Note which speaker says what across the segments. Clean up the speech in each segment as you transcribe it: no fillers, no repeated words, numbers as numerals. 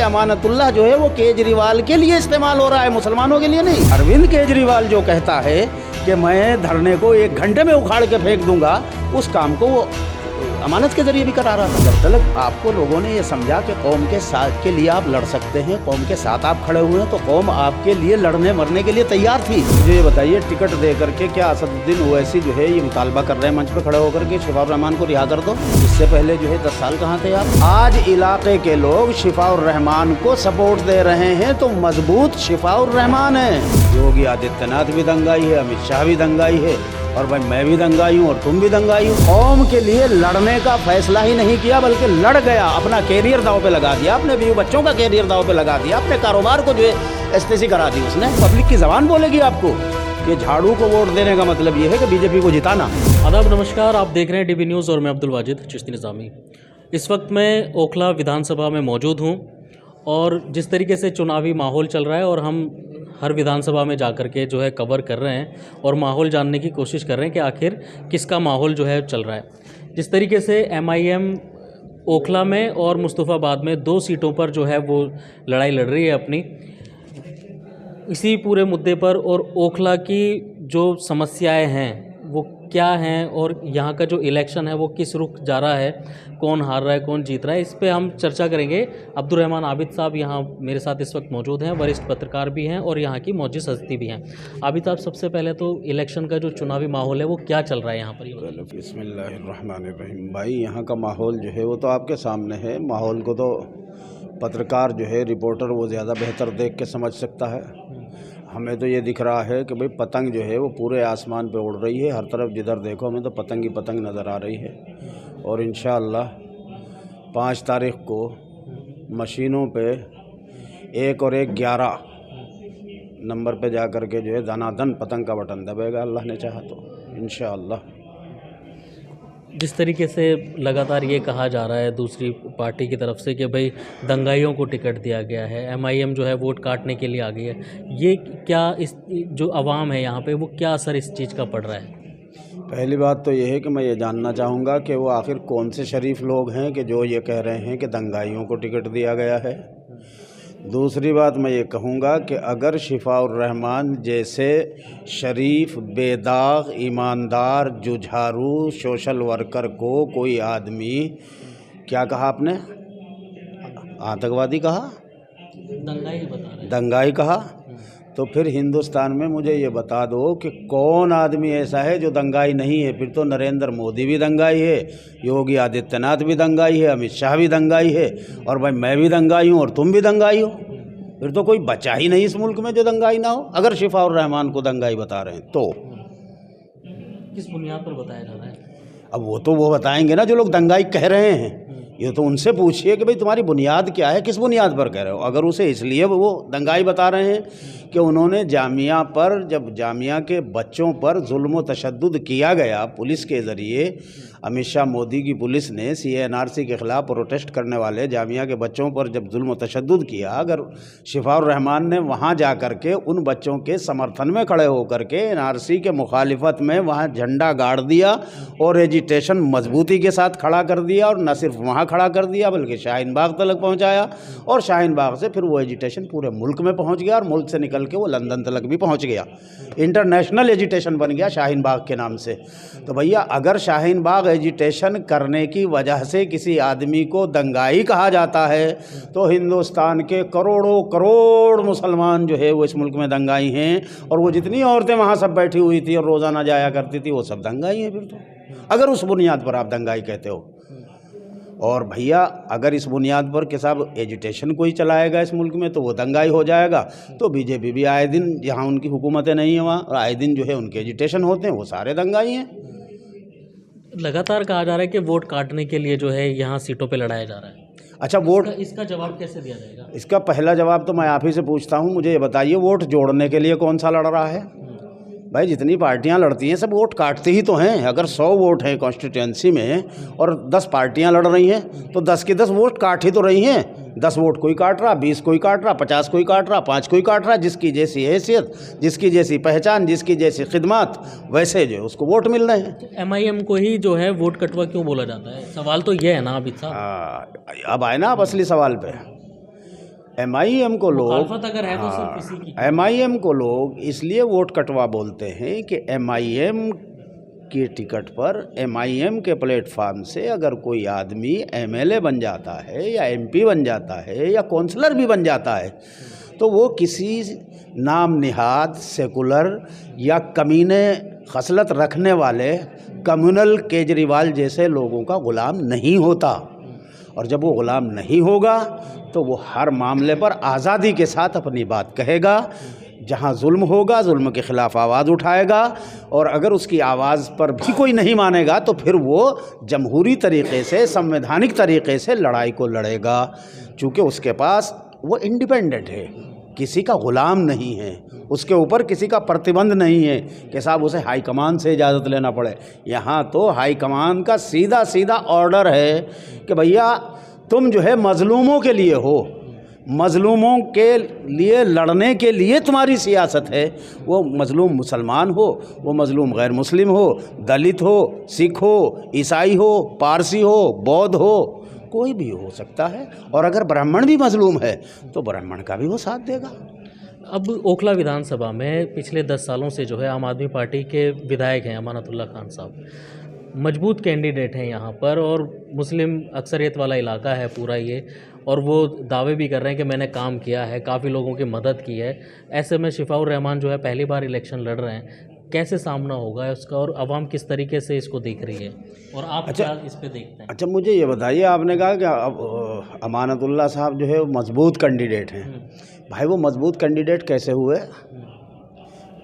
Speaker 1: कि अमानतुल्लाह जो है वो केजरीवाल के लिए इस्तेमाल हो रहा है, मुसलमानों के लिए नहीं। अरविंद केजरीवाल जो कहता है कि मैं धरने को 1 घंटे में उखाड़ के फेंक दूंगा, उस काम को वो अमानत के जरिए भी करा रहा था। जब तक आपको लोगों ने ये समझा कि कौम के साथ के लिए आप लड़ सकते हैं, कौम के साथ आप खड़े हुए हैं, तो कौम आपके लिए लड़ने मरने के लिए तैयार थी। मुझे ये बताइए, टिकट दे करके क्या असदुद्दीन ओवैसी जो है ये मुतालबा कर रहे हैं मंच पे खड़े होकर के शिफाउर रहमान को रिहा कर दो? इससे पहले जो है 10 साल कहाँ थे आप? आज इलाके के लोग शिफाउर रहमान को सपोर्ट दे रहे हैं, तो मजबूत शिफाउर रहमान है। योगी आदित्यनाथ भी दंगाई है, अमित शाह भी दंगाई है, और भाई मैं भी दंगाई हूँ और तुम भी दंगाई हो। कौम के लिए लड़ने का फैसला ही नहीं किया, बल्कि लड़ गया, अपना कैरियर दांव पे लगा दिया, अपने बीवी बच्चों का कैरियर दांव पे लगा दिया, अपने कारोबार को जो है एसटीसी करा दी उसने। पब्लिक की जबान बोलेगी आपको कि झाड़ू को वोट देने का मतलब ये है कि बीजेपी को जिताना।
Speaker 2: आदाब, नमस्कार, आप देख रहे हैं डीबी न्यूज़ और मैं अब्दुल वाजिद चिश्ती निज़ामी। इस वक्त मैं ओखला विधानसभा में मौजूद हूँ और जिस तरीके से चुनावी माहौल चल रहा है और हम हर विधानसभा में जाकर के जो है कवर कर रहे हैं और माहौल जानने की कोशिश कर रहे हैं कि आखिर किसका माहौल जो है चल रहा है। जिस तरीके से MIM ओखला में और मुस्तफ़ाबाद में 2 सीटों पर जो है वो लड़ाई लड़ रही है अपनी, इसी पूरे मुद्दे पर और ओखला की जो समस्याएं हैं वो क्या हैं और यहाँ का जो इलेक्शन है वो किस रुख जा रहा है, कौन हार रहा है कौन जीत रहा है, इस पे हम चर्चा करेंगे। अब्दुल रहमान आबिद साहब यहाँ मेरे साथ इस वक्त मौजूद हैं, वरिष्ठ पत्रकार भी हैं और यहाँ की मौजूद हस्ती भी हैं। आबिद साहब, सबसे पहले तो इलेक्शन का जो चुनावी माहौल है वो क्या चल रहा है यहाँ पर?
Speaker 1: बिस्मिल्लाहिर्रहमानिर्रहीम। भाई, यहाँ का माहौल जो है वो तो आपके सामने है। माहौल को तो पत्रकार जो है, रिपोर्टर, वो ज़्यादा बेहतर देख के समझ सकता है। हमें तो ये दिख रहा है कि भाई पतंग जो है वो पूरे आसमान पे उड़ रही है, हर तरफ जिधर देखो हमें तो पतंग ही पतंग नज़र आ रही है। और इंशाअल्लाह 5 तारीख को मशीनों पे 1 और 1 11 नंबर पे जा कर के जो है धनाधन पतंग का बटन दबेगा, अल्लाह ने चाहा तो इंशाअल्लाह।
Speaker 2: जिस तरीके से लगातार ये कहा जा रहा है दूसरी पार्टी की तरफ से कि भाई दंगाइयों को टिकट दिया गया है, MIM जो है वोट काटने के लिए आ गई है, ये क्या इस जो आवाम है यहाँ पे वो क्या असर इस चीज़ का पड़ रहा है?
Speaker 1: पहली बात तो ये है कि मैं ये जानना चाहूँगा कि वो आखिर कौन से शरीफ लोग हैं कि जो ये कह रहे हैं कि दंगाइयों को टिकट दिया गया है। दूसरी बात मैं ये कहूँगा कि अगर शिफाउर रहमान जैसे शरीफ, बेदाग, ईमानदार, जुझारू सोशल वर्कर को कोई आदमी, क्या कहा आपने, आतंकवादी कहा,
Speaker 2: दंगाई बता रहे हैं,
Speaker 1: दंगाई कहा, तो फिर हिंदुस्तान में मुझे ये बता दो कि कौन आदमी ऐसा है जो दंगाई नहीं है। फिर तो नरेंद्र मोदी भी दंगाई है, योगी आदित्यनाथ भी दंगाई है, अमित शाह भी दंगाई है, और भाई मैं भी दंगाई हूँ और तुम भी दंगाई हो। फिर तो कोई बचा ही नहीं इस मुल्क में जो दंगाई ना हो। अगर शिफाउर रहमान को दंगाई बता रहे हैं तो
Speaker 2: किस बुनियाद पर बताया जा रहा है?
Speaker 1: अब वो बताएंगे ना जो लोग दंगाई कह रहे हैं। ये तो उनसे पूछिए कि भाई तुम्हारी बुनियाद क्या है, किस बुनियाद पर कह रहे हो। अगर उसे इसलिए वो दंगाई बता रहे हैं कि उन्होंने जामिया पर, जब जामिया के बच्चों पर जुल्म व तशद्दुद किया गया पुलिस के ज़रिए, अमित शाह मोदी की पुलिस ने CNRC के ख़िलाफ़ प्रोटेस्ट करने वाले जामिया के बच्चों पर जब जुल्म व तशद्दुद किया, अगर शिफाउर रहमान ने वहाँ जा कर के उन बच्चों के समर्थन में खड़े होकर के NRC के मुखालिफत में वहाँ झंडा गाड़ दिया और एजिटेशन मजबूती के साथ खड़ा कर दिया, और न सिर्फ वहाँ खड़ा कर दिया बल्कि शाहीन बाग तक पहुँचाया, और शाहीन बाग से फिर वो एजिटेशन पूरे मुल्क में पहुँच गया और मुल्क से निकल के वो लंदन तक भी पहुँच गया। इंटरनेशनल एजिटेशन बन गया शाहीन बाग के नाम से। तो भैया, अगर शाहीन बाग एजिटेशन करने की वजह से किसी आदमी को दंगाई कहा जाता है, तो हिंदुस्तान के करोड़ों करोड़ मुसलमान जो है वो इस मुल्क में दंगाई हैं, और वो जितनी औरतें वहाँ सब बैठी हुई थी और रोज़ाना जाया करती थी वो सब दंगाई हैं। फिर तो अगर उस बुनियाद पर आप दंगाई कहते हो, और भैया अगर इस बुनियाद पर कि साहब एजुटेशन कोई चलाएगा इस मुल्क में तो वो दंगाई हो जाएगा, तो बीजेपी भी आए दिन, जहाँ उनकी हुकूमतें नहीं है वहाँ आए दिन जो है उनके एजुटेशन होते हैं, वो सारे दंगाई हैं।
Speaker 2: लगातार कहा जा रहा है कि वोट काटने के लिए जो है यहाँ सीटों पे लड़ाया जा रहा है।
Speaker 1: अच्छा, वोट,
Speaker 2: इसका जवाब कैसे दिया जाएगा?
Speaker 1: इसका पहला जवाब तो मैं आप ही से पूछता हूँ, मुझे ये बताइए वोट जोड़ने के लिए कौन सा लड़ रहा है? भाई, जितनी पार्टियां लड़ती हैं सब वोट काटती ही तो हैं। अगर 100 वोट हैं कॉन्स्टिट्यूंसी में और 10 पार्टियां लड़ रही हैं तो 10 के 10 वोट काट ही तो रही हैं। 10 वोट कोई काट रहा, 20 कोई काट रहा, 50 कोई काट रहा, 5 कोई काट रहा। जिसकी जैसी हैसियत, जिसकी जैसी पहचान, जिसकी जैसी खिदमत, वैसे जो उसको वोट मिल रहे हैं।
Speaker 2: MIM को ही जो है वोट कटवा क्यों बोला जाता है? सवाल तो ये है ना अभी साहब।
Speaker 1: अब आए ना आप असली सवाल पे। MIM को लोग,
Speaker 2: मुखालफत अगर है तो सिर्फ इसी की।
Speaker 1: MIM को लोग इसलिए वोट कटवा बोलते हैं कि MIM के टिकट पर, MIM के प्लेटफार्म से अगर कोई आदमी MLA बन जाता है या MP बन जाता है या काउंसलर भी बन जाता है तो वो किसी नाम निहाद सेकुलर या कमीने खसलत रखने वाले कम्युनल केजरीवाल जैसे लोगों का ग़ुलाम नहीं होता। और जब वो ग़ुलाम नहीं होगा तो वो हर मामले पर आज़ादी के साथ अपनी बात कहेगा। जहाँ जुल्म होगा जुल्म के ख़िलाफ़ आवाज़ उठाएगा, और अगर उसकी आवाज़ पर भी कोई नहीं मानेगा तो फिर वो जमहूरी तरीक़े से, संवैधानिक तरीक़े से लड़ाई को लड़ेगा। चूँकि उसके पास वो इंडिपेंडेंट है, किसी का ग़ुलाम नहीं है, उसके ऊपर किसी का प्रतिबंध नहीं है कि साहब उसे हाई कमान से इजाज़त लेना पड़े। यहाँ तो हाई कमान का सीधा सीधा ऑर्डर है कि भैया तुम जो है मज़लूमों के लिए हो, मज़लूमों के लिए लड़ने के लिए तुम्हारी सियासत है। वो मज़लूम मुसलमान हो, वो मज़लूम गैर मुस्लिम हो, दलित हो, सिख हो, ईसाई हो, पारसी हो, बौद्ध हो, कोई भी हो सकता है। और अगर ब्राह्मण भी मज़लूम है तो ब्राह्मण का भी वो साथ देगा।
Speaker 2: अब ओखला विधानसभा में पिछले 10 सालों से जो है आम आदमी पार्टी के विधायक हैं अमानतुल्लाह खान साहब, मजबूत कैंडिडेट हैं यहाँ पर, और मुस्लिम अक्सरियत वाला इलाका है पूरा ये, और वो दावे भी कर रहे हैं कि मैंने काम किया है, काफ़ी लोगों की मदद की है। ऐसे में शिफाउर रहमान जो है पहली बार इलेक्शन लड़ रहे हैं, कैसे सामना होगा उसका, और आवाम किस तरीके से इसको देख रही है, और आप क्या इस पे देखते हैं?
Speaker 1: अच्छा, मुझे ये बताइए, आपने कहा कि अब अमानतुल्लाह साहब जो है मजबूत कैंडिडेट हैं। भाई वो मजबूत कैंडिडेट कैसे हुए?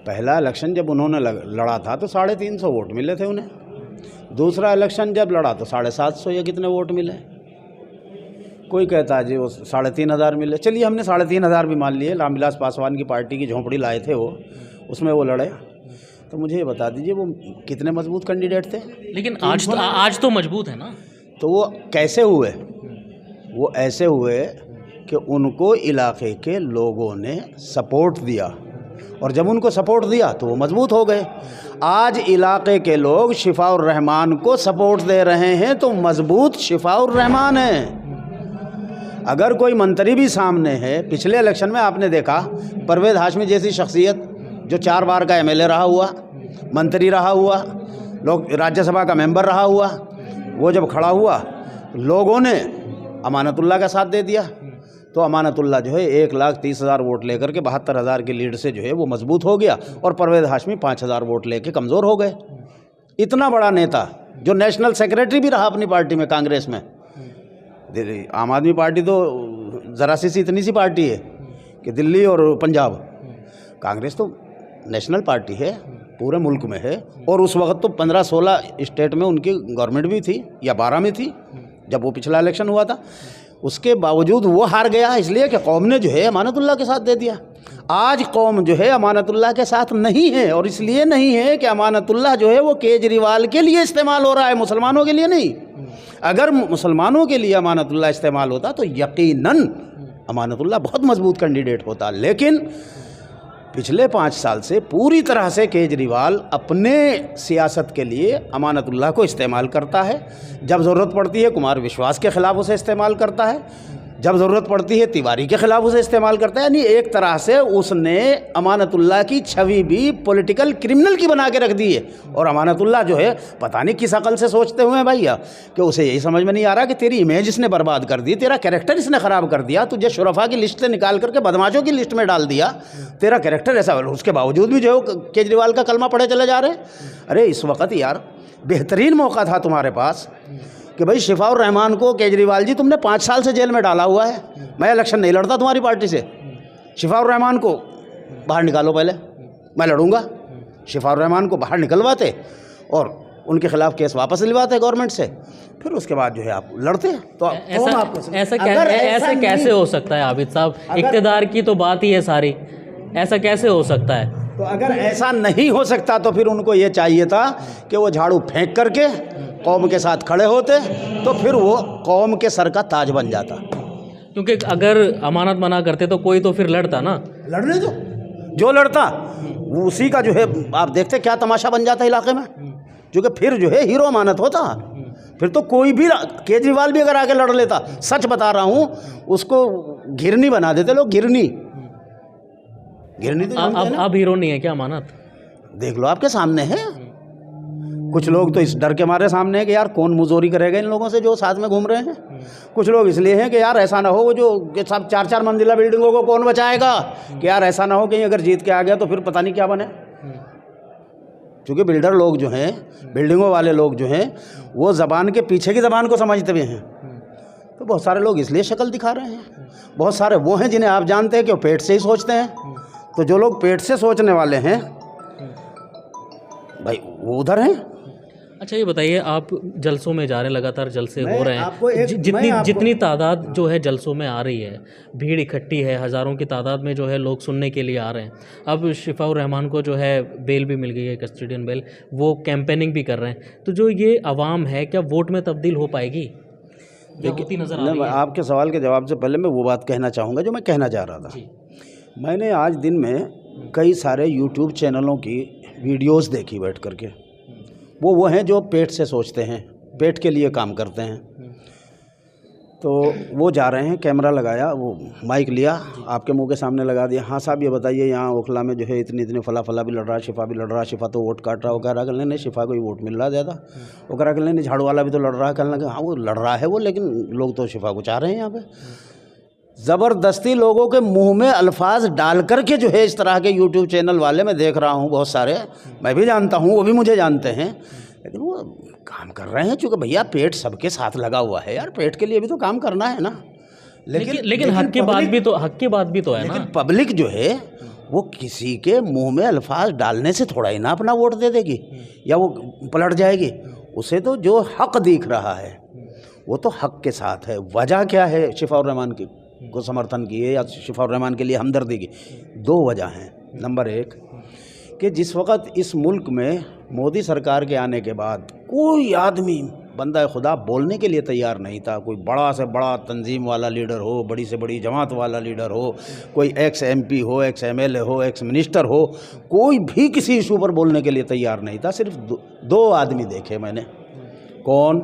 Speaker 1: पहला इलेक्शन जब उन्होंने लड़ा था तो 350 वोट मिले थे उन्हें। दूसरा इलेक्शन जब लड़ा तो 750 या कितने वोट मिले। कोई कहता है जी वो 3500 मिले। चलिए हमने 3500 भी मान लिए। रामविलास पासवान की पार्टी की झोंपड़ी लाए थे वो, उसमें वो लड़े। तो मुझे ये बता दीजिए वो कितने मजबूत कैंडिडेट थे।
Speaker 2: लेकिन आज तो मजबूत है ना।
Speaker 1: तो वो कैसे हुए? वो ऐसे हुए कि उनको इलाके के लोगों ने सपोर्ट दिया, और जब उनको सपोर्ट दिया तो वो मजबूत हो गए। आज इलाके के लोग शिफाउर रहमान को सपोर्ट दे रहे हैं तो मजबूत शिफाउर रहमान है। अगर कोई मंत्री भी सामने है, पिछले इलेक्शन में आपने देखा परवेज़ हाशमी जैसी शख्सियत जो 4 बार का MLA रहा हुआ, मंत्री रहा हुआ, लोग राज्यसभा का मेंबर रहा हुआ, वो जब खड़ा हुआ लोगों ने अमानतुल्लाह का साथ दे दिया। तो अमानतुल्लाह जो है 1,30,000 वोट लेकर के 72,000 की लीड से जो है वो मजबूत हो गया, और परवेज़ हाशमी 5,000 वोट लेके कमज़ोर हो गए। इतना बड़ा नेता जो नेशनल सेक्रेटरी भी रहा अपनी पार्टी में, कांग्रेस में। आम आदमी पार्टी तो ज़रा सी इतनी सी पार्टी है कि दिल्ली और पंजाब, कांग्रेस तो नेशनल पार्टी है, पूरे मुल्क में है। और उस वक्त तो 15-16 स्टेट में उनकी गवर्नमेंट भी थी, या 12 में थी जब वो पिछला इलेक्शन हुआ था। उसके बावजूद वो हार गया इसलिए कि कौम ने जो है अमानतुल्लाह के साथ दे दिया। आज कौम जो है अमानतुल्लाह के साथ नहीं है, और इसलिए नहीं है कि अमानतुल्लाह जो है वो केजरीवाल के लिए इस्तेमाल हो रहा है, मुसलमानों के लिए नहीं। अगर मुसलमानों के लिए अमानतुल्लाह इस्तेमाल होता तो यकीनन अमानतुल्लाह बहुत मजबूत कैंडिडेट होता। लेकिन पिछले 5 साल से पूरी तरह से केजरीवाल अपने सियासत के लिए अमानतुल्लाह को इस्तेमाल करता है। जब ज़रूरत पड़ती है कुमार विश्वास के ख़िलाफ़ उसे इस्तेमाल करता है, जब ज़रूरत पड़ती है तिवारी के ख़िलाफ़ उसे इस्तेमाल करता है। यानी एक तरह से उसने अमानतुल्लाह की छवि भी पॉलिटिकल क्रिमिनल की बना के रख दी है। और अमानतुल्लाह जो है पता नहीं किस अकल से सोचते हुए भैया कि उसे यही समझ में नहीं आ रहा कि तेरी इमेज इसने बर्बाद कर दी, तेरा कैरेक्टर इसने ख़राब कर दिया, तुझे शुरफा की लिस्ट से निकाल करके बदमाशों की लिस्ट में डाल दिया, तेरा कैरेक्टर ऐसा। उसके बावजूद भी जो है केजरीवाल का कलमा पढ़े चले जा रहे हैं। अरे इस वक्त यार बेहतरीन मौका था तुम्हारे पास कि भाई शिफाउर रहमान को केजरीवाल जी तुमने 5 साल से जेल में डाला हुआ है, मैं इलेक्शन नहीं लड़ता तुम्हारी पार्टी से, शिफाउर रहमान को बाहर निकालो, पहले मैं लड़ूंगा। शिफाउर रहमान को बाहर निकलवाते और उनके खिलाफ केस वापस दिलवाते गवर्नमेंट से, फिर उसके बाद जो है आप लड़ते। तो
Speaker 2: ऐसा कैसे हो सकता है आबिद साहब? इक़्तिदार की तो बात ही है सारी, ऐसा कैसे हो सकता है?
Speaker 1: तो अगर ऐसा नहीं हो सकता तो फिर उनको ये चाहिए था कि वो झाड़ू फेंक करके कौम के साथ खड़े होते, तो फिर वो कौम के सर का ताज बन जाता।
Speaker 2: क्योंकि अगर अमानत मना करते तो कोई तो फिर लड़ता ना।
Speaker 1: लड़ने दो, जो लड़ता उसी का जो है आप देखते क्या तमाशा बन जाता इलाके में, जो कि फिर जो है हीरो अमानत होता। फिर तो कोई भी, केजरीवाल भी अगर आगे लड़ लेता, सच बता रहा हूँ, उसको घिरनी बना देते लोग, घिरनी। घिरनी तो जानते हैं ना?
Speaker 2: अब हीरो नहीं है क्या अमानत?
Speaker 1: देख लो आपके सामने है। कुछ लोग तो इस डर के मारे सामने है कि यार कौन मुजोरी करेगा इन लोगों से जो साथ में घूम रहे हैं। कुछ लोग इसलिए हैं कि यार ऐसा ना हो वो जो कि सब 4-4 मंजिला बिल्डिंगों को कौन बचाएगा, कि यार ऐसा ना हो कहीं अगर जीत के आ गया तो फिर पता नहीं क्या बने। क्योंकि बिल्डर लोग जो हैं, बिल्डिंगों वाले लोग जो हैं, वो ज़बान के पीछे की ज़बान को समझते हुए हैं। तो बहुत सारे लोग इसलिए शक्ल दिखा रहे हैं। बहुत सारे वो हैं जिन्हें आप जानते हैं कि वो पेट से ही सोचते हैं। तो जो लोग पेट से सोचने वाले हैं भाई वो उधर हैं।
Speaker 2: अच्छा ये बताइए, आप जलसों में जा रहे हैं, लगातार जलसे हो रहे
Speaker 1: मैं
Speaker 2: हैं, जितनी तादाद जो है जलसों में आ रही है, भीड़ इकट्ठी है, हज़ारों की तादाद में जो है लोग सुनने के लिए आ रहे हैं। अब शिफाउर रहमान को जो है बेल भी मिल गई है, कस्टोडियन बेल, वो कैंपेनिंग भी कर रहे हैं। तो जो ये आवाम है क्या वोट में तब्दील हो पाएगी? होती नज़र आ रही है?
Speaker 1: आपके सवाल के जवाब से पहले मैं वो बात कहना चाहूँगा जो मैं कहना चाह रहा था। मैंने आज दिन में कई सारे यूट्यूब चैनलों की वीडियोस देखी बैठ करके। वो हैं जो पेट से सोचते हैं, पेट के लिए काम करते हैं। तो वो जा रहे हैं, कैमरा लगाया, वो माइक लिया, आपके मुंह के सामने लगा दिया। हाँ साहब ये बताइए यहाँ ओखला में जो है इतनी फला भी लड़ रहा है, शिफा भी लड़ रहा है, शिफा तो वोट काट रहा है। वो कह रहा है नहीं शिफा को ही वोट मिल रहा है ज़्यादा। वो कह रहा है नहीं झाड़ू वाला भी तो लड़ रहा है। कहने लगा हाँ वो लड़ रहा है वो, लेकिन लोग तो शिफा को चाह रहे हैं यहाँ पे। ज़बरदस्ती लोगों के मुंह में अल्फाज डाल करके जो है इस तरह के यूट्यूब चैनल वाले मैं देख रहा हूँ बहुत सारे, मैं भी जानता हूँ, वो भी मुझे जानते हैं, लेकिन वो काम कर रहे हैं। चूँकि भैया पेट सबके साथ लगा हुआ है यार, पेट के लिए भी तो काम करना है ना।
Speaker 2: लेकिन हक की बात भी तो है ना।
Speaker 1: लेकिन पब्लिक जो है वो किसी के मुंह में अल्फाज डालने से थोड़ा ही ना अपना वोट दे देगी या वो पलट जाएगी। उसे तो जो हक दिख रहा है वो तो हक के साथ है। वजह क्या है शिफाउर रहमान की को समर्थन की है या शिफाउर रहमान के लिए हमदर्दी की? 2 वजह हैं। नंबर 1 कि जिस वक्त इस मुल्क में मोदी सरकार के आने के बाद कोई आदमी बंदा खुदा बोलने के लिए तैयार नहीं था। कोई बड़ा से बड़ा तंजीम वाला लीडर हो, बड़ी से बड़ी जमात वाला लीडर हो, कोई एक्स MP हो, एक्स MLA हो, एक्स मिनिस्टर हो, कोई भी किसी इशू पर बोलने के लिए तैयार नहीं था। सिर्फ 2 आदमी देखे मैंने। कौन?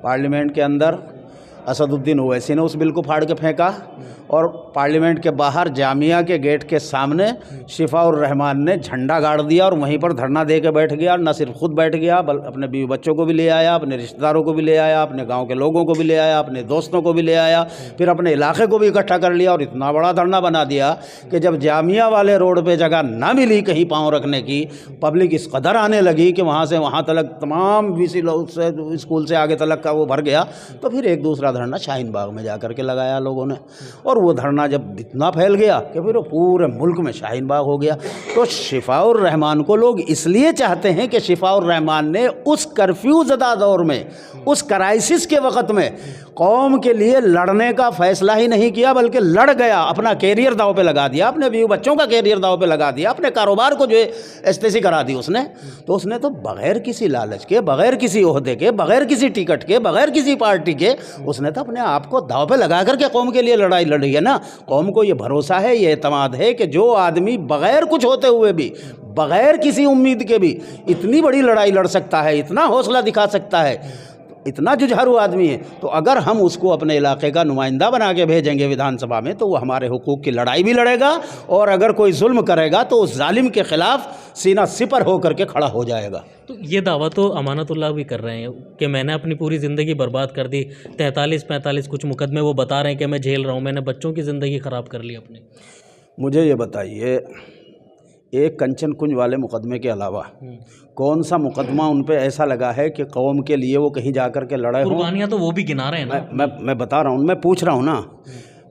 Speaker 1: पार्लियामेंट के अंदर असदुद्दीन ओवैसी ने उस बिल को फाड़ के फेंका, और पार्लियामेंट के बाहर जामिया के गेट के सामने शिफाउर रहमान ने झंडा गाड़ दिया और वहीं पर धरना दे के बैठ गया। न सिर्फ खुद बैठ गया, अपने बीवी बच्चों को भी ले आया, अपने रिश्तेदारों को भी ले आया, अपने गांव के लोगों को भी ले आया, अपने दोस्तों को भी ले आया, फिर अपने इलाके को भी इकट्ठा कर लिया और इतना बड़ा धरना बना दिया कि जब जामिया वाले रोड पर जगह ना मिली कहीं पाँव रखने की, पब्लिक इस कदर आने लगी कि वहाँ से वहाँ तक तमाम BC लोग से स्कूल से आगे तक का वो भर गया। तो फिर एक दूसरा धरना शाहीन बाग में जा कर के लगाया लोगों ने, और वो धरना जब इतना फैल गया कि फिर वो पूरे मुल्क में शाहीन बाग हो गया। तो शिफाउर रहमान को लोग इसलिए चाहते हैं कि शिफाउर रहमान ने उस कर्फ्यू ज़दा दौर में, उस क्राइसिस के वक़्त में कौम के लिए लड़ने का फ़ैसला ही नहीं किया, बल्कि लड़ गया, अपना कैरियर दाव पे लगा दिया, अपने बीवी बच्चों का कैरियर दाव पे लगा दिया, अपने कारोबार को जो है एस्टेसी करा दी उसने। तो उसने तो बग़ैर किसी लालच के, बग़ैर किसी ओहदे के, बग़ैर किसी टिकट के, बग़ैर किसी पार्टी के, उसने तो अपने आप को दाव पे लगा करके कौम के लिए लड़ाई लड़ी है ना। कौम को ये भरोसा है, ये एतमाद है कि जो आदमी बग़ैर कुछ होते हुए भी, बग़ैर किसी उम्मीद के भी इतनी बड़ी लड़ाई लड़ सकता है, इतना हौसला दिखा सकता है, इतना जुझारू आदमी है, तो अगर हम उसको अपने इलाके का नुमाइंदा बना के भेजेंगे विधानसभा में तो वो हमारे हुकूक की लड़ाई भी लड़ेगा, और अगर कोई जुल्म करेगा तो उस जालिम के ख़िलाफ़ सीना सिपर होकर के खड़ा हो जाएगा।
Speaker 2: तो ये दावा तो अमानतुल्लाह भी कर रहे हैं कि मैंने अपनी पूरी ज़िंदगी बर्बाद कर दी, 43-45 कुछ मुकदमे वो बता रहे हैं कि मैं झेल रहा हूँ, मैंने बच्चों की ज़िंदगी ख़राब कर ली अपनी।
Speaker 1: मुझे ये बताइए, एक कंचन कुंज वाले मुकदमे के अलावा कौन सा मुकदमा उन पे ऐसा लगा है कि कौम के लिए वो कहीं जा कर के लड़े हों?
Speaker 2: कुर्बानियाँ तो वो भी गिना रहे हैं ना।
Speaker 1: मैं बता रहा हूँ, मैं पूछ रहा हूँ ना,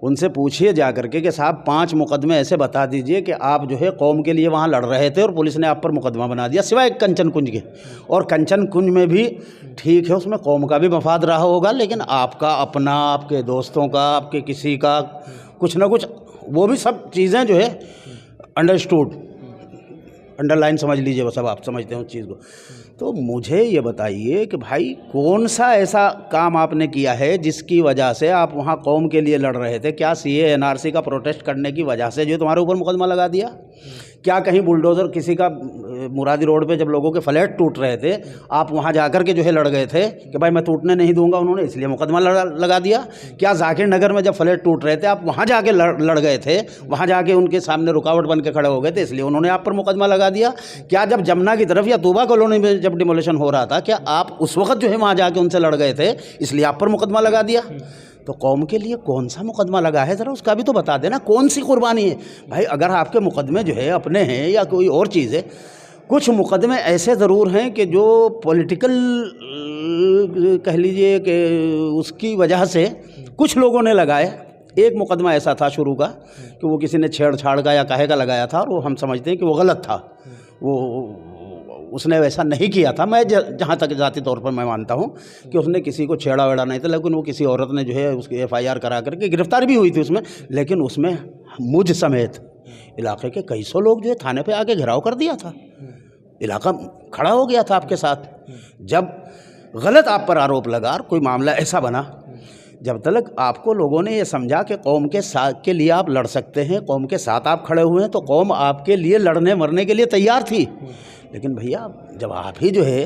Speaker 1: उनसे पूछिए जा कर के कि साहब 5 मुकदमे ऐसे बता दीजिए कि आप जो है कौम के लिए वहाँ लड़ रहे थे और पुलिस ने आप पर मुकदमा बना दिया, सिवाय कंचन कुंज के। और कंचन कुंज में भी ठीक है, उसमें कौम का भी मफाद रहा होगा, लेकिन आपका अपना, आपके दोस्तों का, आपके किसी का कुछ ना कुछ, वो भी सब चीज़ें जो है अंडरस्टूड, अंडरलाइन समझ लीजिए, वो सब आप समझते हो उस चीज़ को। तो मुझे ये बताइए कि भाई कौन सा ऐसा काम आपने किया है जिसकी वजह से आप वहाँ कौम के लिए लड़ रहे थे? क्या CA NRC का प्रोटेस्ट करने की वजह से जो तुम्हारे ऊपर मुकदमा लगा दिया? क्या कहीं बुलडोज़र किसी का मुरादी रोड पे जब लोगों के फ्लैट टूट रहे थे, आप वहाँ जाकर के जो है लड़ गए थे कि भाई मैं टूटने नहीं दूंगा, उन्होंने इसलिए मुकदमा लगा दिया? क्या जाकिर नगर में जब फ्लैट टूट रहे थे आप वहाँ जाके लड़ गए थे, वहाँ जाके उनके सामने रुकावट बन के खड़े हो गए थे, इसलिए उन्होंने आप पर मुकदमा लगा दिया? क्या जब जमुना की तरफ या तूबा कॉलोनी में जब डिमोलिशन हो रहा था, क्या आप उस वक्त जो है वहाँ जाके उनसे लड़ गए थे, इसलिए आप पर मुकदमा लगा दिया? तो कौम के लिए कौन सा मुकदमा लगा है, ज़रा उसका भी तो बता देना, कौन सी कुर्बानी है भाई? अगर आपके मुकदमे जो है अपने हैं या कोई और चीज़ है, कुछ मुकदमे ऐसे ज़रूर हैं कि जो पॉलिटिकल कह लीजिए कि उसकी वजह से कुछ लोगों ने लगाए। एक मुकदमा ऐसा था शुरू का कि वो किसी ने छेड़छाड़ का या काहे का लगाया था, और वो हम समझते हैं कि वो गलत था, वो उसने वैसा नहीं किया था। मैं जहाँ तक ज़ाती तौर पर मैं मानता हूँ कि उसने किसी को छेड़ा वेड़ा नहीं था, लेकिन वो किसी औरत ने जो है उसकी FIR करा करके गिरफ्तार भी हुई थी उसमें, लेकिन उसमें मुझ समेत इलाके के कई सौ लोग जो है थाने पे आके घेराव कर दिया था, इलाका खड़ा हो गया था आपके साथ। जब गलत आप पर आरोप लगा और कोई मामला ऐसा बना, जब तक आपको लोगों ने ये समझा कि कौम के साथ के लिए आप लड़ सकते हैं, कौम के साथ आप खड़े हुए हैं, तो कौम आपके लिए लड़ने मरने के लिए तैयार थी। लेकिन भैया जब आप ही जो है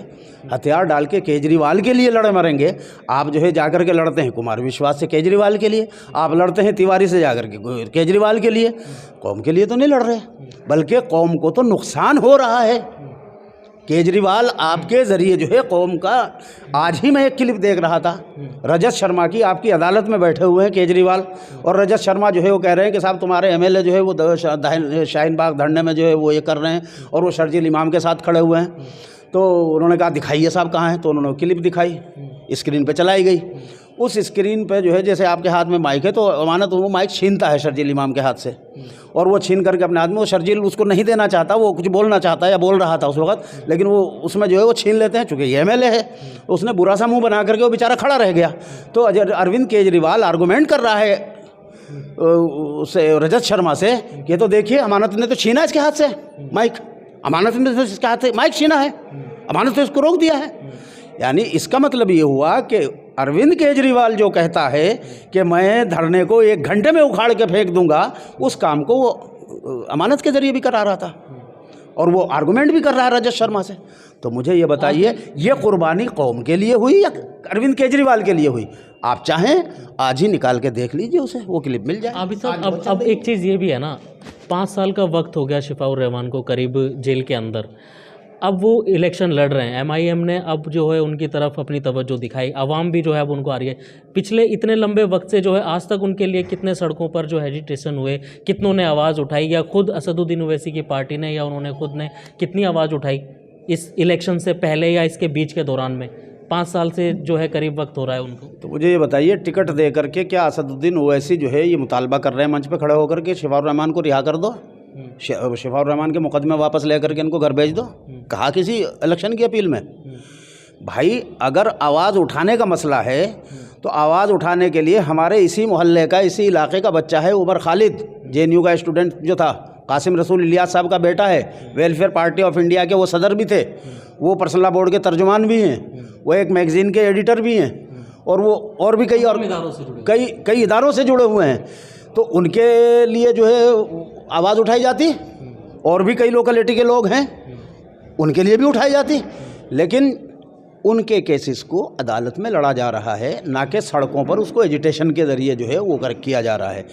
Speaker 1: हथियार डाल के केजरीवाल के लिए लड़े मरेंगे, आप जो है जाकर के लड़ते हैं कुमार विश्वास से केजरीवाल के लिए, आप लड़ते हैं तिवारी से जाकर के केजरीवाल के लिए, कौम के लिए तो नहीं लड़ रहे, बल्कि कौम को तो नुकसान हो रहा है। केजरीवाल आपके ज़रिए जो है कौम का, आज ही मैं एक क्लिप देख रहा था रजत शर्मा की, आपकी अदालत में बैठे हुए हैं केजरीवाल, और रजत शर्मा जो है वो कह रहे हैं कि साहब तुम्हारे MLA जो है वो शाहीन बाग धरने में जो है वो ये कर रहे हैं, और वो शर्जील इमाम के साथ खड़े हुए हैं। तो उन्होंने कहा दिखाइए साहब कहाँ हैं, तो उन्होंने क्लिप दिखाई, स्क्रीन पे चलाई गई। उस स्क्रीन पे जो है जैसे आपके हाथ में माइक है, तो अमानत वो माइक छीनता है शर्जील इमाम के हाथ से, और वो छीन करके अपने हाथ में, वो शर्जील उसको नहीं देना चाहता, वो कुछ बोलना चाहता है या बोल रहा था उस वक्त, लेकिन वो उसमें जो है वो छीन लेते हैं। चूँकि ये MLA है, उसने बुरा सा मुँह बना करके वो बेचारा खड़ा रह गया। तो अरविंद केजरीवाल आर्गूमेंट कर रहा है उससे, रजत शर्मा से, कि तो देखिए अमानत ने तो छीना इसके हाथ से माइक, अमानत ने तो इसके हाथ से माइक छीना है, अमानत ने इसको रोक दिया है। यानी इसका मतलब ये हुआ कि अरविंद केजरीवाल जो कहता है कि मैं धरने को 1 घंटे में उखाड़ के फेंक दूंगा, उस काम को वो अमानत के ज़रिए भी करा रहा था, और वो आर्गूमेंट भी कर रहा है रजत शर्मा से। तो मुझे ये बताइए, ये कुर्बानी कौम के लिए हुई या अरविंद केजरीवाल के लिए हुई? आप चाहें आज ही निकाल के देख लीजिए उसे, वो क्लिप मिल जाए।
Speaker 2: अभी साहब अब एक चीज़ ये भी है ना, 5 साल का वक्त हो गया शिफाउर रहमान को करीब जेल के अंदर। अब वो इलेक्शन लड़ रहे हैं, MIM ने अब जो है उनकी तरफ अपनी तवज्जो दिखाई, आवाम भी जो है अब उनको आ रही है। पिछले इतने लंबे वक्त से जो है आज तक उनके लिए कितने सड़कों पर जो हेजिटेशन हुए, कितनों ने आवाज़ उठाई, या खुद असदुद्दीन ओवैसी की पार्टी ने या उन्होंने खुद ने कितनी आवाज़ उठाई इस इलेक्शन से पहले या इसके बीच के दौरान में? 5 साल से जो है करीब वक्त हो रहा है उनको।
Speaker 1: तो मुझे ये बताइए, टिकट दे करके क्या असदुद्दीन ओवैसी जो है ये मुतालबा कर रहे हैं मंच पे खड़े होकर के शिफाउर रहमान को रिहा कर दो, शिफाउर रहमान के मुकदमे वापस ले करके इनको घर भेज दो? कहा किसी इलेक्शन की अपील में? भाई अगर आवाज़ उठाने का मसला है तो आवाज़ उठाने के लिए हमारे इसी मोहल्ले का, इसी इलाके का बच्चा है उमर खालिद, JNU का स्टूडेंट जो था, कासिम रसूल इलियास साहब का बेटा है, वेलफेयर पार्टी ऑफ इंडिया के वो सदर भी थे, वो पर्सनल बोर्ड के तर्जुमान भी हैं, वो एक मैगज़ीन के एडिटर भी हैं, और वो और भी कई इदारों से जुड़े हुए हैं। तो उनके लिए जो है आवाज़ उठाई जाती, और भी कई लोकेलिटी के लोग हैं उनके लिए भी उठाई जाती, लेकिन उनके केसेस को अदालत में लड़ा जा रहा है, ना कि सड़कों पर उसको एजिटेशन के ज़रिए जो है वो किया जा रहा है।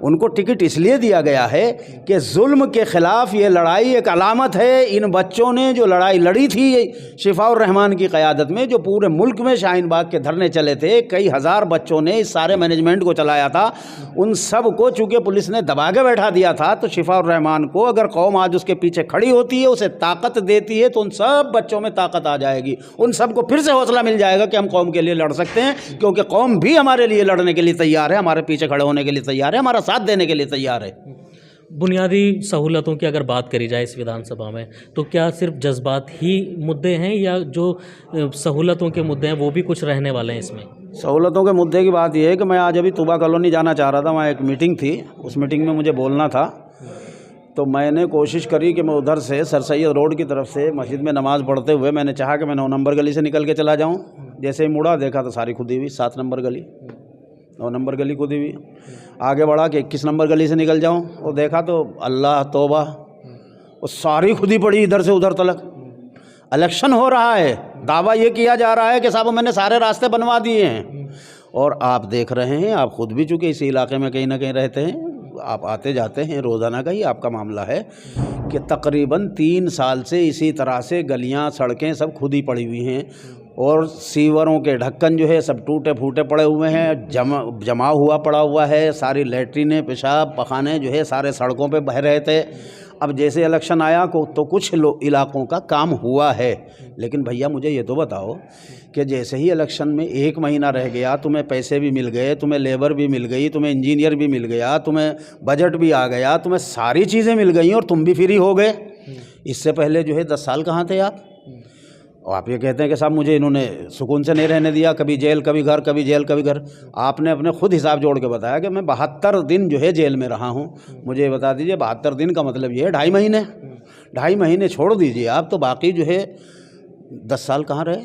Speaker 1: उनको टिकट इसलिए दिया गया है कि जुल्म के ख़िलाफ़ ये लड़ाई एक अलामत है। इन बच्चों ने जो लड़ाई लड़ी थी शिफाउर रहमान की क़यादत में, जो पूरे मुल्क में शाहीन बाग के धरने चले थे, कई हज़ार बच्चों ने इस सारे मैनेजमेंट को चलाया था, उन सब को चूँकि पुलिस ने दबा के बैठा दिया था, तो शिफाउर रहमान को अगर कौम आज उसके पीछे खड़ी होती है, उसे ताकत देती है, तो उन सब बच्चों में ताकत आ जाएगी, उन सब को फिर से हौसला मिल जाएगा कि हम कौम के लिए लड़ सकते हैं, क्योंकि कौम भी हमारे लिए लड़ने के लिए तैयार है, हमारे पीछे खड़े होने के लिए तैयार है, हमारा साथ देने के लिए तैयार है।
Speaker 2: बुनियादी सहूलतों की अगर बात करी जाए इस विधानसभा में, तो क्या सिर्फ जज्बात ही मुद्दे हैं, या जो सहूलतों के मुद्दे हैं वो भी कुछ रहने वाले हैं इसमें?
Speaker 1: सहूलतों के मुद्दे की बात यह है कि मैं आज अभी तूबा कॉलोनी जाना चाह रहा था, वहाँ एक मीटिंग थी, उस मीटिंग में मुझे बोलना था, तो मैंने कोशिश करी कि मैं उधर से सर सैयद रोड की तरफ से मस्जिद में नमाज़ पढ़ते हुए मैंने चाहा कि मैं 9 नंबर गली से निकल के चला जाऊं। जैसे ही मुड़ा, देखा तो सारी खुदी हुई, 7 नंबर गली, 9 नंबर गली खुदी हुई। आगे बढ़ा कि 21 नंबर गली से निकल जाऊं, और देखा तो अल्लाह तौबा, वो सारी खुदी पड़ी इधर से उधर तलक। इलेक्शन हो रहा है, दावा ये किया जा रहा है कि साहब मैंने सारे रास्ते बनवा दिए हैं, और आप देख रहे हैं, आप खुद भी चूँकि इसी इलाके में कहीं ना कहीं रहते हैं, आप आते जाते हैं, रोज़ाना का ही आपका मामला है कि तकरीबन 3 साल से इसी तरह से गलियां सड़कें सब खुदी पड़ी हुई हैं, और सीवरों के ढक्कन जो है सब टूटे फूटे पड़े हुए हैं, जमा हुआ पड़ा हुआ है, सारी लैट्रिनें पेशाब पखाने जो है सारे सड़कों पे बह रहे थे। अब जैसे इलेक्शन आया तो कुछ इलाकों का काम हुआ है, लेकिन भैया मुझे ये तो बताओ कि जैसे ही इलेक्शन में 1 महीना रह गया, तुम्हें पैसे भी मिल गए, तुम्हें लेबर भी मिल गई, तुम्हें इंजीनियर भी मिल गया, तुम्हें बजट भी आ गया, तुम्हें सारी चीज़ें मिल गई और तुम भी फ्री हो गए। इससे पहले जो है 10 साल कहाँ थे आप? और आप ये कहते हैं कि साहब मुझे इन्होंने सुकून से नहीं रहने दिया, कभी जेल कभी घर, कभी जेल कभी घर। आपने अपने खुद हिसाब जोड़ के बताया कि मैं 72 दिन जो है जेल में रहा हूँ। मुझे ये बता दीजिए 72 दिन का मतलब ये है 2.5 महीने। 2.5 महीने छोड़ दीजिए आप, तो बाकी जो है 10 साल कहाँ रहे?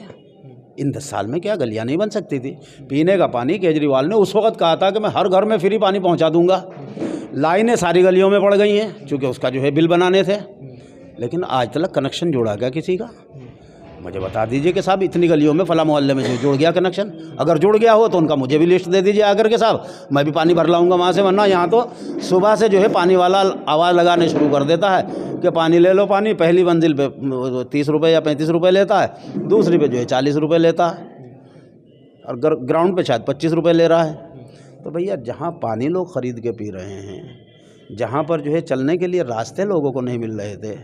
Speaker 1: इन 10 साल में क्या गलियाँ नहीं बन सकती थी? पीने का पानी केजरीवाल ने उस वक्त कहा था कि मैं हर घर में फ्री पानी पहुँचा दूँगा। लाइनें सारी गलियों में पड़ गई हैं चूँकि उसका जो है बिल बनाने थे, लेकिन आज तक कनेक्शन जोड़ा गया किसी का? मुझे बता दीजिए कि साहब इतनी गलियों में फला मोहल्ले में जो जुड़ गया कनेक्शन। अगर जुड़ गया हो तो उनका मुझे भी लिस्ट दे दीजिए आकर के साहब, मैं भी पानी भर लाऊंगा वहाँ से। वरना यहाँ तो सुबह से जो है पानी वाला आवाज़ लगाने शुरू कर देता है कि पानी ले लो पानी। पहली मंजिल पे 30 रुपये या 35 रुपये लेता है, दूसरी पे जो है 40 रुपये लेता है, और ग्राउंड पे शायद 25 रुपये ले रहा है। तो भैया जहाँ पानी लोग ख़रीद के पी रहे हैं, जहाँ पर जो है चलने के लिए रास्ते लोगों को नहीं मिल रहे थे,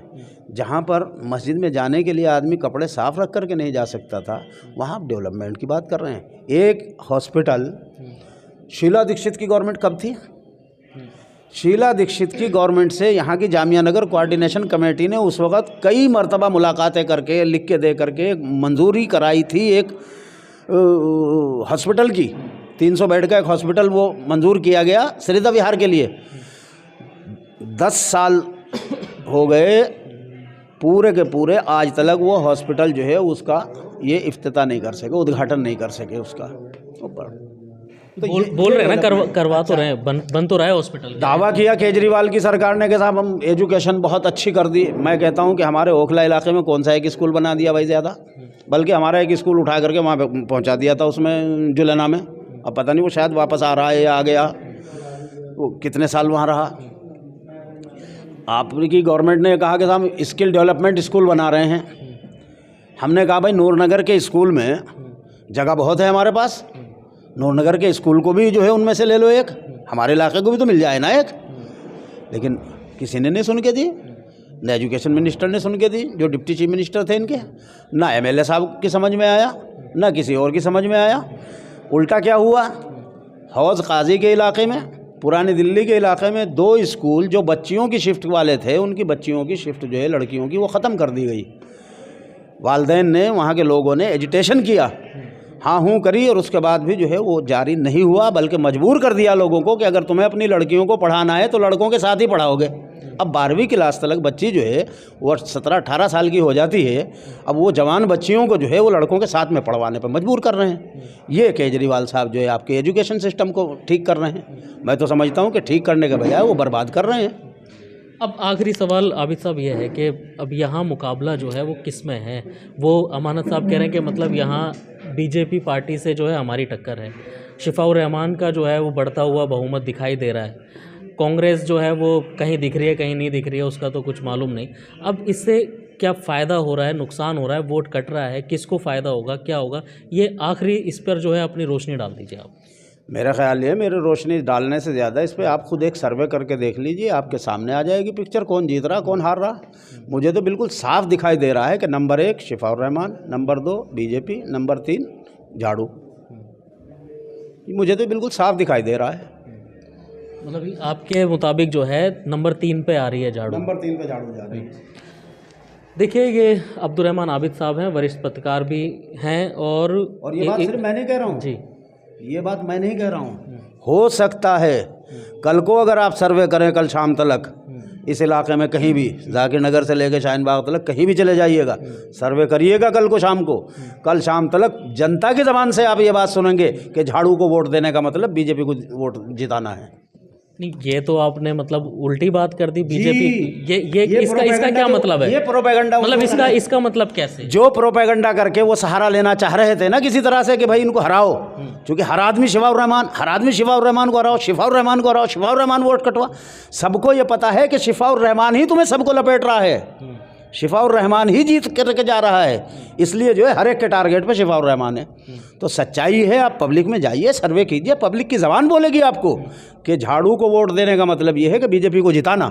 Speaker 1: जहाँ पर मस्जिद में जाने के लिए आदमी कपड़े साफ़ रख कर के नहीं जा सकता था, वहाँ आप डेवलपमेंट की बात कर रहे हैं। एक हॉस्पिटल शीला दीक्षित की गवर्नमेंट कब थी? शीला दीक्षित की गवर्नमेंट से यहाँ की जामिया नगर कोऑर्डिनेशन कमेटी ने उस वक़्त कई मरतबा मुलाकातें करके लिख के दे करके मंजूरी कराई थी एक हॉस्पिटल की। 300 बेड का एक हॉस्पिटल वो मंजूर किया गया सरिता विहार के लिए। 10 साल हो गए पूरे के पूरे, आज तक वो हॉस्पिटल जो है उसका ये इफ्तिताह नहीं कर सके, उद्घाटन नहीं कर सके उसका। तो
Speaker 2: बोल रहे हैं ना करवा तो रहे हैं, बन तो रहा है हॉस्पिटल।
Speaker 1: दावा किया केजरीवाल की सरकार ने कि साहब हम एजुकेशन बहुत अच्छी कर दी। मैं कहता हूँ कि हमारे ओखला इलाके में कौन सा एक स्कूल बना दिया भाई ज़्यादा, बल्कि हमारा एक स्कूल उठा करके वहाँ पे पहुँचा दिया था उसमें जुलेना में। अब पता नहीं वो शायद वापस आ रहा है या आ गया, वो कितने साल वहाँ रहा। आपकी गवर्नमेंट ने कहा कि साहब स्किल डेवलपमेंट स्कूल बना रहे हैं। हमने कहा भाई नूरनगर के स्कूल में जगह बहुत है हमारे पास, नूरनगर के स्कूल को भी जो है उनमें से ले लो एक, हमारे इलाके को भी तो मिल जाए ना एक। लेकिन किसी ने नहीं सुन के दी, ना एजुकेशन मिनिस्टर ने सुन के दी जो डिप्टी चीफ मिनिस्टर थे इनके, ना एमएलए साहब की समझ में आया, ना किसी और की समझ में आया। उल्टा क्या हुआ, हौज काजी के इलाके में, पुरानी दिल्ली के इलाके में 2 स्कूल जो बच्चियों की शिफ्ट वाले थे, उनकी बच्चियों की शिफ्ट जो है लड़कियों की वो ख़त्म कर दी गई। वालिदैन ने, वहाँ के लोगों ने एजिटेशन किया, हाँ हूँ करी, और उसके बाद भी जो है वो जारी नहीं हुआ, बल्कि मजबूर कर दिया लोगों को कि अगर तुम्हें अपनी लड़कियों को पढ़ाना है तो लड़कों के साथ ही पढ़ाओगे। अब 12वीं क्लास तक बच्ची जो है वो 17-18 साल की हो जाती है, अब वो जवान बच्चियों को जो है वो लड़कों के साथ में पढ़वाने पर मजबूर कर रहे हैं। ये केजरीवाल साहब जो है आपके एजुकेशन सिस्टम को ठीक कर रहे हैं। मैं तो समझता हूँ कि ठीक करने के बजाय वो बर्बाद कर रहे हैं।
Speaker 2: अब आखिरी सवाल आबिद साहब ये है कि अब यहाँ मुकाबला जो है वो किस में है? वो अमानत साहब कह रहे हैं कि मतलब यहाँ बीजेपी पार्टी से जो है हमारी टक्कर है, शिफाउर रहमान का जो है वो बढ़ता हुआ बहुमत दिखाई दे रहा है, कांग्रेस जो है वो कहीं दिख रही है कहीं नहीं दिख रही है, उसका तो कुछ मालूम नहीं। अब इससे क्या फ़ायदा हो रहा है, नुकसान हो रहा है, वोट कट रहा है, किसको फ़ायदा होगा, क्या होगा? ये आखिरी इस पर जो है अपनी रोशनी डाल दीजिए आप।
Speaker 1: मेरा ख्याल ये, मेरे रोशनी डालने से ज़्यादा इस पर आप खुद एक सर्वे करके देख लीजिए, आपके सामने आ जाएगी पिक्चर, कौन जीत रहा कौन हार रहा। मुझे तो बिल्कुल साफ दिखाई दे रहा है कि number 1 Shifaur Rahman, number 2 BJP, number 3 झाड़ू। मुझे तो बिल्कुल साफ दिखाई दे रहा है।
Speaker 2: मतलब आपके मुताबिक जो है नंबर 3 पे आ रही है झाड़ू?
Speaker 1: नंबर 3 पे झाड़ू जा रही है।
Speaker 2: देखिए ये अब्दुर्रहमान आबिद साहब हैं, वरिष्ठ पत्रकार भी हैं, और
Speaker 1: ये बात सिर्फ मैं नहीं कह रहा हूँ
Speaker 2: जी,
Speaker 1: ये बात मैं नहीं कह रहा हूँ, हो सकता है कल को अगर आप सर्वे करें कल शाम तक इस इलाके में कहीं भी, जाकिर नगर से लेकर शाहीन बाग तक कहीं भी चले जाइएगा, सर्वे करिएगा कल को शाम को, कल शाम तक जनता की ज़बान से आप ये बात सुनेंगे कि झाड़ू को वोट देने का मतलब बीजेपी को वोट जिताना है।
Speaker 2: नहीं, ये तो आपने मतलब उल्टी बात कर दी बीजेपी। ये इसका क्या मतलब है?
Speaker 1: ये प्रोपेगेंडा,
Speaker 2: मतलब इसका मतलब कैसे?
Speaker 1: जो प्रोपेगेंडा करके वो सहारा लेना चाह रहे थे ना किसी तरह से कि भाई इनको हराओ, क्योंकि हर आदमी शिफाउर रहमान को हराओ, शिफाउर रहमान को हराओ, शिफाउर रहमान वोट कटवा। सबको ये पता है कि शिफाउर रहमान ही तुम्हें सबको लपेट रहा है, शिफाउर रहमान ही जीत करके जा रहा है, इसलिए जो है हर एक के टारगेट पे शिफाउर रहमान है। तो सच्चाई है, आप पब्लिक में जाइए, सर्वे कीजिए, पब्लिक की ज़बान बोलेगी आपको कि झाड़ू को वोट देने का मतलब ये है कि बीजेपी को जिताना।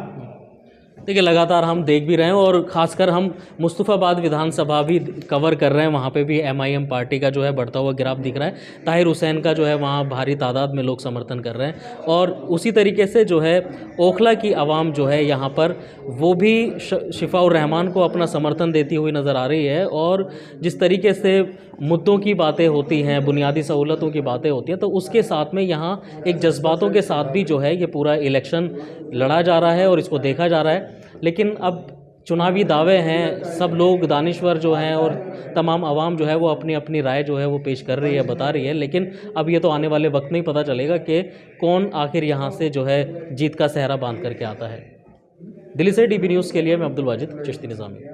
Speaker 2: देखिए, लगातार हम देख भी रहे हैं और ख़ासकर हम मुस्तफ़ाबाद विधानसभा भी कवर कर रहे हैं। वहाँ पे भी एमआईएम पार्टी का जो है बढ़ता हुआ ग्राफ दिख रहा है। ताहिर हुसैन का जो है वहाँ भारी तादाद में लोग समर्थन कर रहे हैं और उसी तरीके से जो है ओखला की आवाम जो है यहाँ पर वो भी शिफाउर रहमान को अपना समर्थन देती हुई नज़र आ रही है। और जिस तरीके से मुद्दों की बातें होती हैं, बुनियादी सहूलतों की बातें होती हैं, तो उसके साथ में यहाँ एक जज्बातों के साथ भी जो है ये पूरा इलेक्शन लड़ा जा रहा है और इसको देखा जा रहा है। लेकिन अब चुनावी दावे हैं, सब लोग दानिश्वर जो हैं और तमाम आवाम जो है वो अपनी अपनी राय जो है वो पेश कर रही है, बता रही है। लेकिन अब ये तो आने वाले वक्त में ही पता चलेगा कि कौन आखिर यहाँ से जो है जीत का सेहरा बांध करके आता है। दिल्ली से डीबी न्यूज़ के लिए मैं अब्दुल वाजिद चिश्ती निज़ामी।